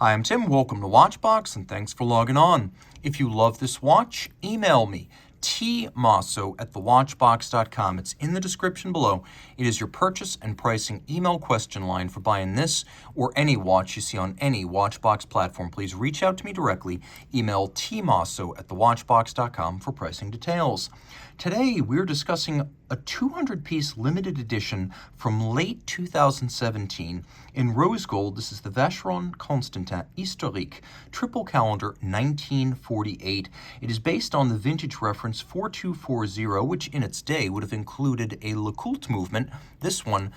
Hi, I'm Tim. Welcome to Watchbox, and thanks for logging on. If you love this watch, email me, tmosso@thewatchbox.com. It's in the description below. It is your purchase and pricing email question line for buying this or any watch you see on any Watchbox platform. Please reach out to me directly. Email tmosso@thewatchbox.com for pricing details. Today, we're discussing a 200-piece limited edition from late 2017 in rose gold. This is the Vacheron Constantin Historiques triple calendar 1948. It is based on the vintage reference 4240, which in its day would have included a Le Culte movement. This one,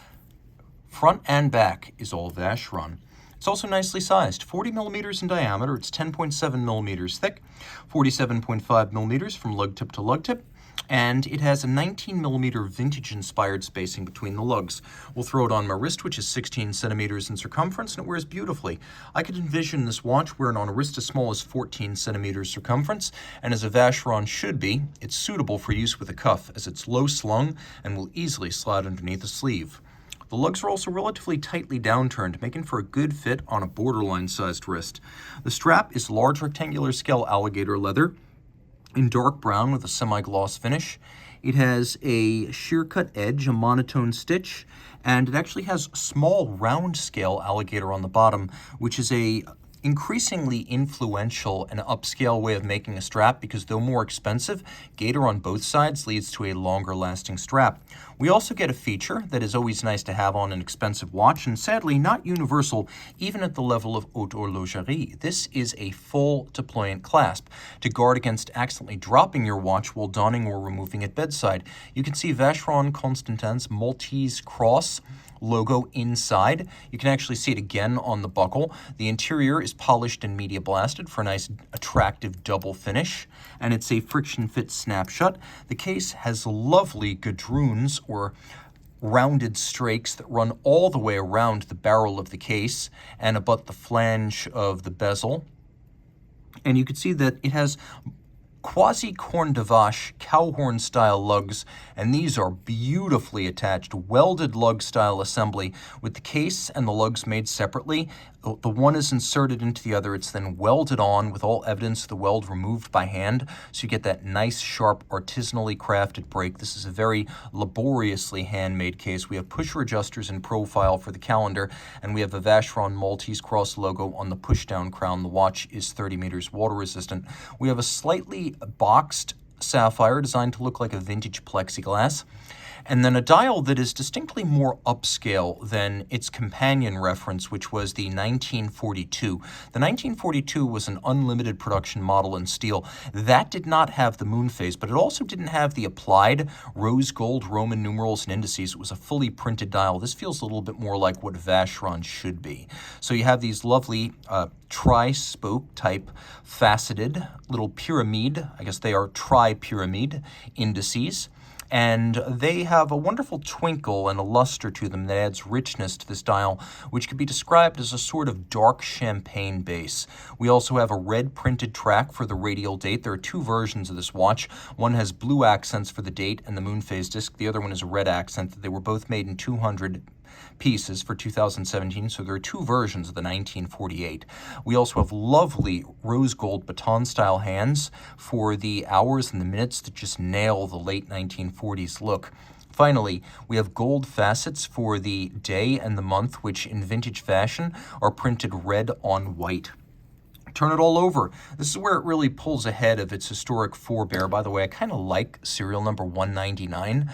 front and back, is all Vacheron. It's also nicely sized, 40 millimeters in diameter. It's 10.7 millimeters thick, 47.5 millimeters from lug tip to lug tip. And it has a 19 millimeter vintage-inspired spacing between the lugs. We'll throw it on my wrist, which is 16 centimeters in circumference, and it wears beautifully. I could envision this watch wearing on a wrist as small as 14 centimeters circumference, and as a Vacheron should be, it's suitable for use with a cuff, as it's low-slung and will easily slide underneath a sleeve. The lugs are also relatively tightly downturned, making for a good fit on a borderline-sized wrist. The strap is large rectangular scale alligator leather, in dark brown with a semi-gloss finish. It has a sheer cut edge, a monotone stitch, and it actually has small round scale alligator on the bottom, which is a increasingly influential and upscale way of making a strap because though more expensive, gator on both sides leads to a longer lasting strap. We also get a feature that is always nice to have on an expensive watch and sadly not universal even at the level of haute horlogerie. This is a full deployant clasp to guard against accidentally dropping your watch while donning or removing it bedside. You can see Vacheron Constantin's Maltese cross logo inside. You can actually see it again on the buckle. The interior is polished and media blasted for a nice attractive double finish, and it's a friction fit snapshot. The case has lovely gadroons or rounded strakes that run all the way around the barrel of the case and about the flange of the bezel. And you can see that it has quasi-corne de vache cow horn style lugs, and these are beautifully attached welded lug style assembly with the case and the lugs made separately. The one is inserted into the other. It's then welded on with all evidence of the weld removed by hand, so you get that nice sharp artisanally crafted break. This is a very laboriously handmade case. We have pusher adjusters in profile for the calendar, and we have a Vacheron Maltese cross logo on the push down crown. The watch is 30 meters water resistant. We have a slightly boxed sapphire designed to look like a vintage plexiglass, and then a dial that is distinctly more upscale than its companion reference, which was the 1942. The 1942 was an unlimited production model in steel. That did not have the moon phase, but it also didn't have the applied rose gold Roman numerals and indices. It was a fully printed dial. This feels a little bit more like what Vacheron should be. So you have these lovely tri-spoke type faceted little pyramid, I guess they are tri-pyramid indices. And they have a wonderful twinkle and a luster to them that adds richness to this dial, which could be described as a sort of dark champagne base. We also have a red printed track for the radial date. There are two versions of this watch. One has blue accents for the date and the moon phase disc. The other one is a red accent. They were both made in 200 pieces for 2017, so there are two versions of the 1948. We also have lovely rose gold baton style hands for the hours and the minutes that just nail the late 1940s look. Finally, we have gold facets for the day and the month, which in vintage fashion are printed red on white. Turn it all over. This is where it really pulls ahead of its historic forebear. By the way, I kind of like serial number 199.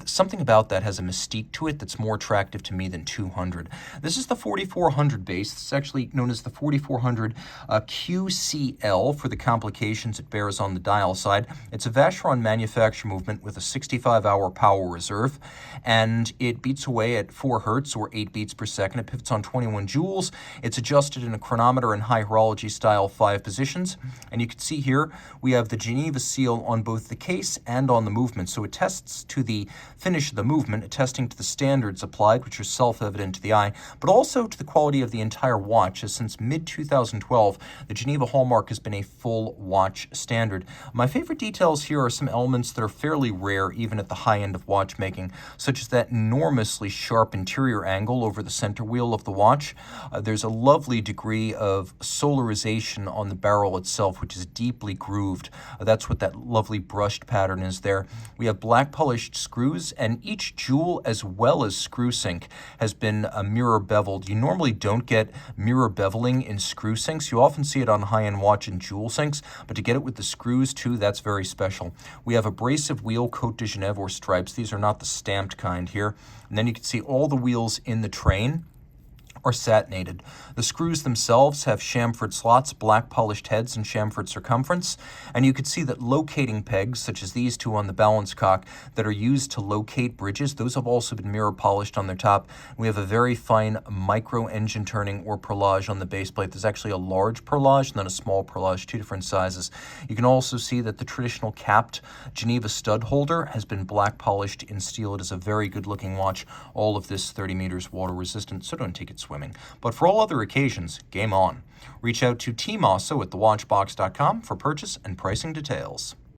Something about that has a mystique to it that's more attractive to me than 200. This is the 4400 base. It's actually known as the 4400 QCL for the complications it bears on the dial side. It's a Vacheron manufacture movement with a 65-hour power reserve, and it beats away at 4 hertz or 8 beats per second. It pivots on 21 joules. It's adjusted in a chronometer and high horology style 5 positions. And you can see here we have the Geneva seal on both the case and on the movement. So it attests to the finish of the movement, attesting to the standards applied, which are self-evident to the eye, but also to the quality of the entire watch, as since mid-2012, the Geneva hallmark has been a full watch standard. My favorite details here are some elements that are fairly rare even at the high end of watchmaking, such as that enormously sharp interior angle over the center wheel of the watch. There's a lovely degree of solarization on the barrel itself, which is deeply grooved. That's what that lovely brushed pattern is there. We have black polished screws, and each jewel as well as screw sink has been mirror beveled. You normally don't get mirror beveling in screw sinks. You often see it on high-end watch and jewel sinks, but to get it with the screws too, that's very special. We have abrasive wheel Côte de Genève or stripes. These are not the stamped kind here. And then you can see all the wheels in the train are satinated. The screws themselves have chamfered slots, black polished heads, and chamfered circumference. And you can see that locating pegs, such as these two on the balance cock, that are used to locate bridges, those have also been mirror polished on their top. We have a very fine micro engine turning or perlage on the base plate. There's actually a large perlage and then a small perlage, two different sizes. You can also see that the traditional capped Geneva stud holder has been black polished in steel. It is a very good looking watch. All of this 30 meters water resistant, so don't take it swimming. But for all other occasions, game on. Reach out to Team Mosso at thewatchbox.com for purchase and pricing details.